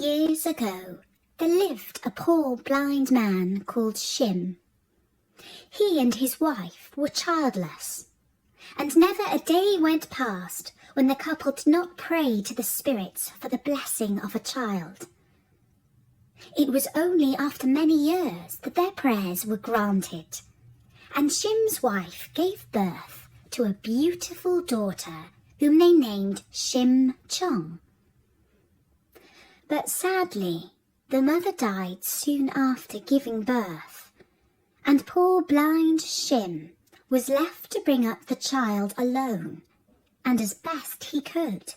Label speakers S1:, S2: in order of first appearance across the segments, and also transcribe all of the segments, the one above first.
S1: years ago, there lived a poor blind man called Shim. He and his wife were childless, and never a day went past when the couple did not pray to the spirits for the blessing of a child. It was only after many years that their prayers were granted, and Shim's wife gave birth to a beautiful daughter whom they named Shim Chong. But sadly, the mother died soon after giving birth, and poor blind Shim was left to bring up the child alone, and as best he could.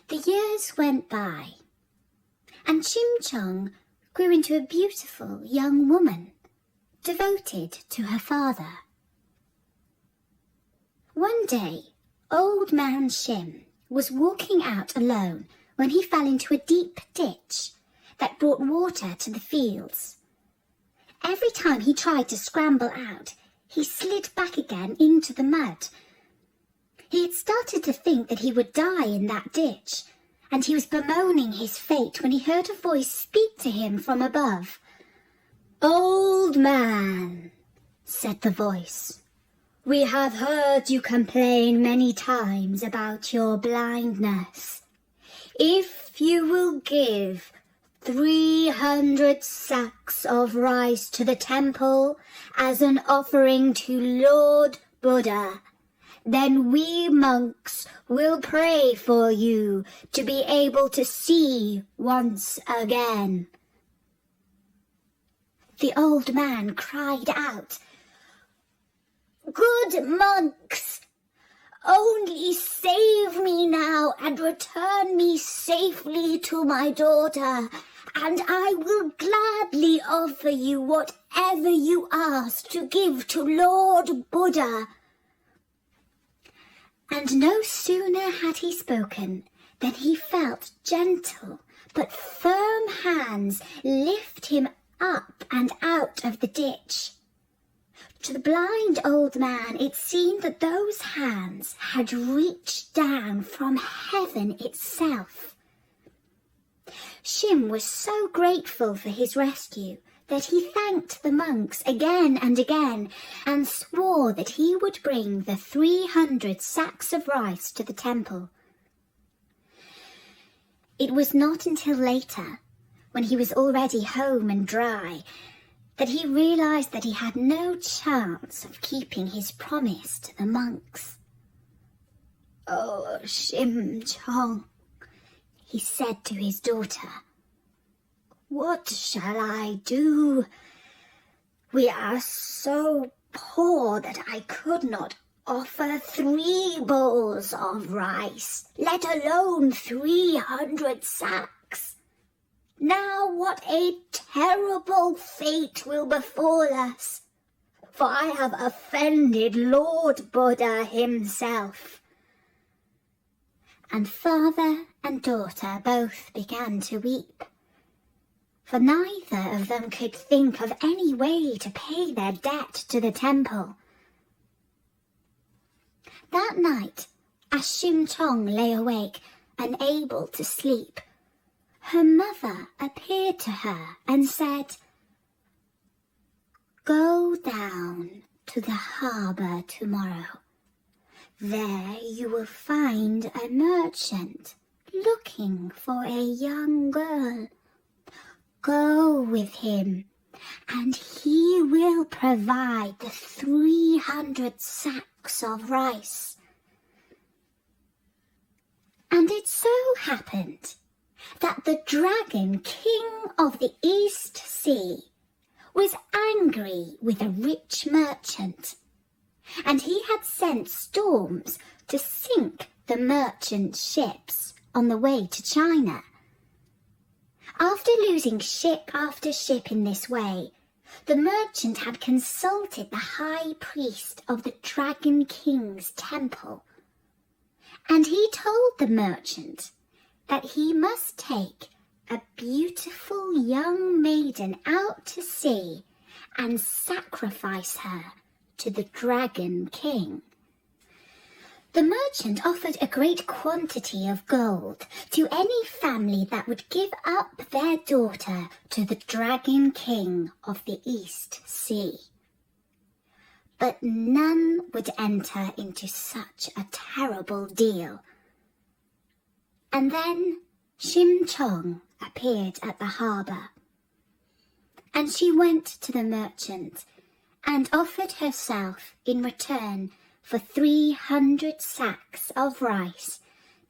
S1: The years went by, and Shim Chong grew into a beautiful young woman, devoted to her father. One day, old man Shim was walking out alone when he fell into a deep ditch that brought water to the fields. Every time he tried to scramble out, he slid back again into the mud. He had started to think that he would die in that ditch, and he was bemoaning his fate when he heard a voice speak to him from above. "Old man," said the voice, "we have heard you complain many times about your blindness. If you will give 300 sacks of rice to the temple as an offering to Lord Buddha, then we monks will pray for you to be able to see once again." The old man cried out, "Good monks, only save me now and return me safely to my daughter, and I will gladly offer you whatever you ask to give to Lord Buddha." And no sooner had he spoken than he felt gentle but firm hands lift him up and out of the ditch. To the blind old man it seemed that those hands had reached down from heaven itself. Shim was so grateful for his rescue that he thanked the monks again and again, and swore that he would bring the 300 sacks of rice to the temple. It was not until later, when he was already home and dry, that he realized that he had no chance of keeping his promise to the monks. "Oh, Shim Chong," he said to his daughter, "what shall I do? We are so poor that I could not offer 3 bowls of rice, let alone 300 sacks. Now what a terrible fate will befall us, for I have offended Lord Buddha himself." And father and daughter both began to weep, for neither of them could think of any way to pay their debt to the temple. That night, as Shim Chong lay awake, unable to sleep, her mother appeared to her and said, "Go down to the harbour tomorrow. There you will find a merchant looking for a young girl. Go with him, and he will provide the 300 sacks of rice." And it so happened that the Dragon King of the East Sea was angry with a rich merchant, and he had sent storms to sink the merchant's ships on the way to China. After losing ship after ship in this way, the merchant had consulted the high priest of the Dragon King's temple, and he told the merchant that he must take a beautiful young maiden out to sea and sacrifice her to the Dragon King. The merchant offered a great quantity of gold to any family that would give up their daughter to the Dragon King of the East Sea. But none would enter into such a terrible deal. And then Shim Chong appeared at the harbour, and she went to the merchant and offered herself in return for 300 sacks of rice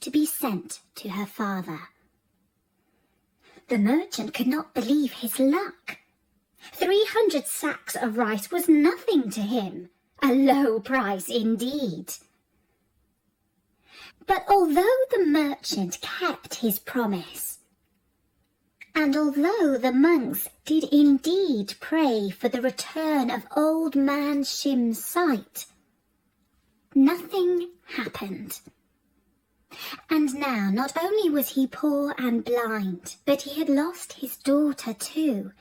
S1: to be sent to her father. The merchant could not believe his luck. 300 sacks of rice was nothing to him, a low price indeed. But although the merchant kept his promise, and although the monks did indeed pray for the return of old man Shim's sight, nothing happened. And now not only was he poor and blind, but he had lost his daughter too,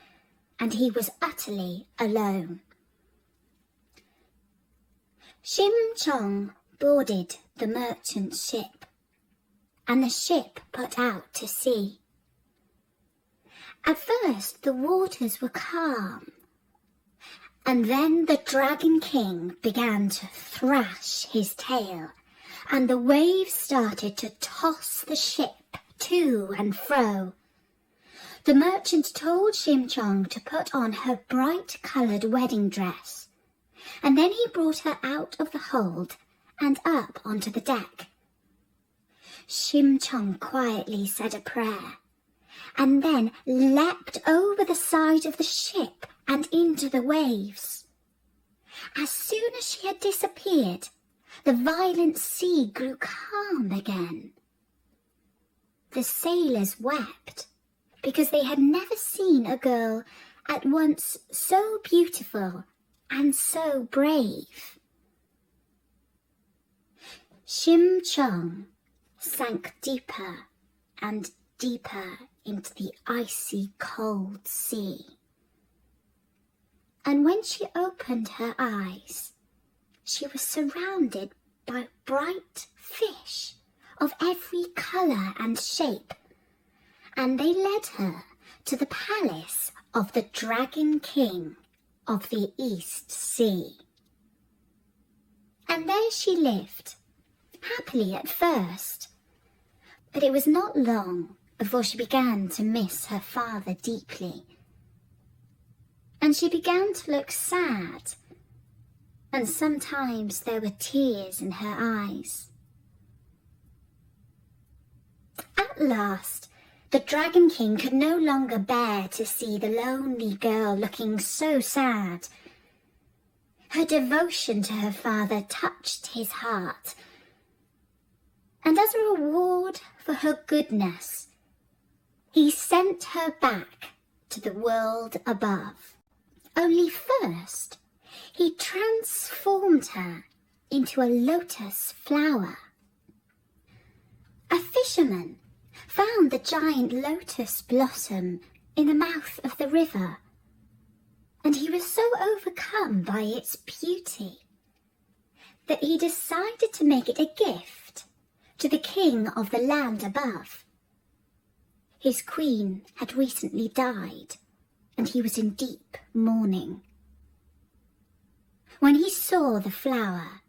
S1: and he was utterly alone. Shim Chong boarded the merchant's ship, and the ship put out to sea. At first the waters were calm, and then the Dragon King began to thrash his tail, and the waves started to toss the ship to and fro. The merchant told Shim Chong to put on her bright-coloured wedding dress, and then he brought her out of the hold and up onto the deck. Shim Chong quietly said a prayer, and then leapt over the side of the ship and into the waves. As soon as she had disappeared, the violent sea grew calm again. The sailors wept, because they had never seen a girl at once so beautiful and so brave. Shim Chong sank deeper and deeper into the icy cold sea. And when she opened her eyes, she was surrounded by bright fish of every colour and shape, and they led her to the palace of the Dragon King of the East Sea. And there she lived, happily at first, but it was not long before she began to miss her father deeply. And she began to look sad, and sometimes there were tears in her eyes. At last, the Dragon King could no longer bear to see the lonely girl looking so sad. Her devotion to her father touched his heart, and as a reward for her goodness, he sent her back to the world above. Only first, he transformed her into a lotus flower. A fisherman found the giant lotus blossom in the mouth of the river, and he was so overcome by its beauty that he decided to make it a gift to the king of the land above. His queen had recently died, and he was in deep mourning. When he saw the flower,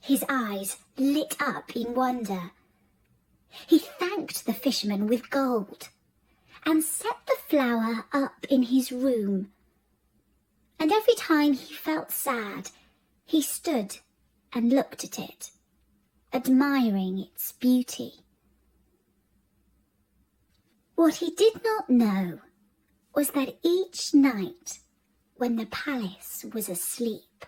S1: his eyes lit up in wonder. He thanked the fisherman with gold and set the flower up in his room. And every time he felt sad, he stood and looked at it, admiring its beauty. What he did not know was that each night, when the palace was asleep,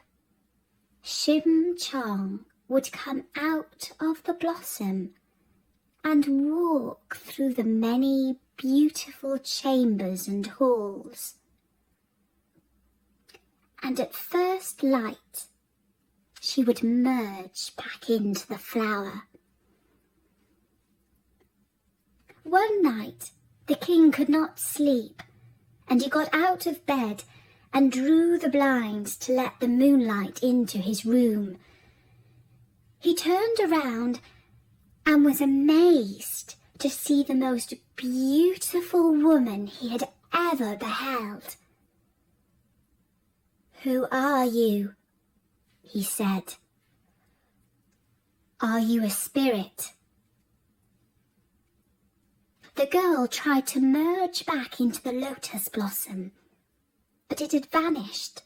S1: Shim Chong would come out of the blossom and walk through the many beautiful chambers and halls. And at first light, she would merge back into the flower. One night, the king could not sleep, and he got out of bed and drew the blinds to let the moonlight into his room. He turned around and was amazed to see the most beautiful woman he had ever beheld. "Who are you?" he said. "Are you a spirit?" The girl tried to merge back into the lotus blossom, but it had vanished.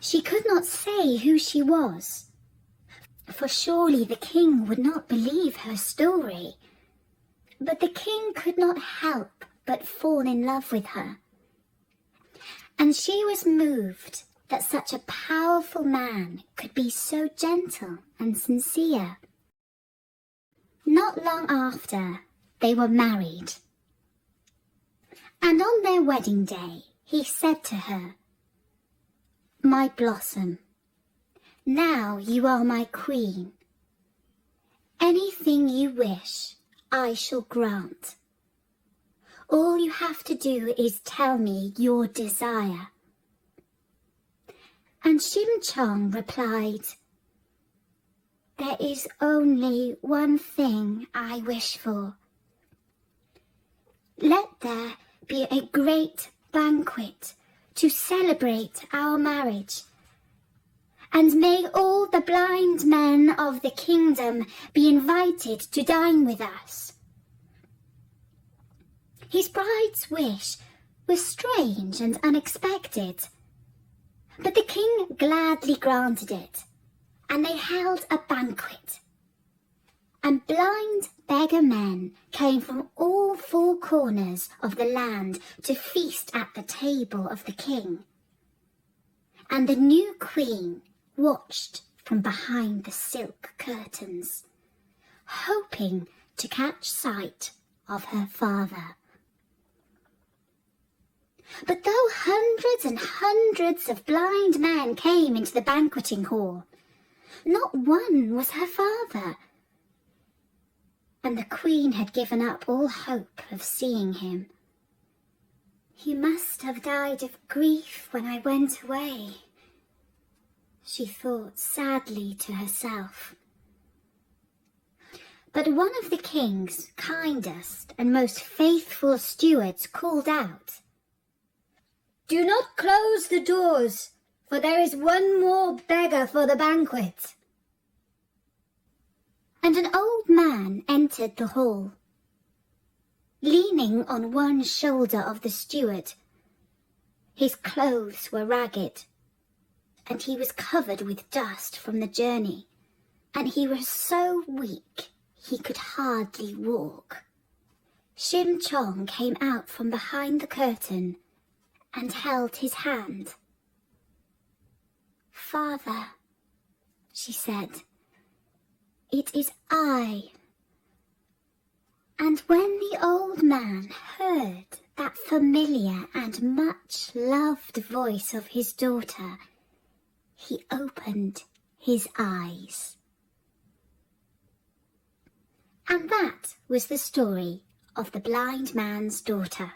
S1: She could not say who she was, for surely the king would not believe her story. But the king could not help but fall in love with her. And she was moved that such a powerful man could be so gentle and sincere. Not long after, they were married. And on their wedding day, he said to her, "My blossom, now you are my queen. Anything you wish, I shall grant. All you have to do is tell me your desire." And Shim Chong replied, "There is only one thing I wish for. Let there be a great banquet to celebrate our marriage, and may all the blind men of the kingdom be invited to dine with us." His bride's wish was strange and unexpected, but the king gladly granted it, and they held a banquet. And blind beggar men came from all four corners of the land to feast at the table of the king. And the new queen watched from behind the silk curtains, hoping to catch sight of her father. But though hundreds and hundreds of blind men came into the banqueting hall, not one was her father. And the queen had given up all hope of seeing him. "He must have died of grief when I went away," she thought sadly to herself. But one of the king's kindest and most faithful stewards called out, "Do not close the doors, for there is one more beggar for the banquet." And an old man entered the hall. Leaning on one shoulder of the steward, his clothes were ragged, and he was covered with dust from the journey, and he was so weak he could hardly walk. Shim Chong came out from behind the curtain and held his hand. "Father," she said, "it is I." And when the old man heard that familiar and much loved voice of his daughter, he opened his eyes. And that was the story of the blind man's daughter.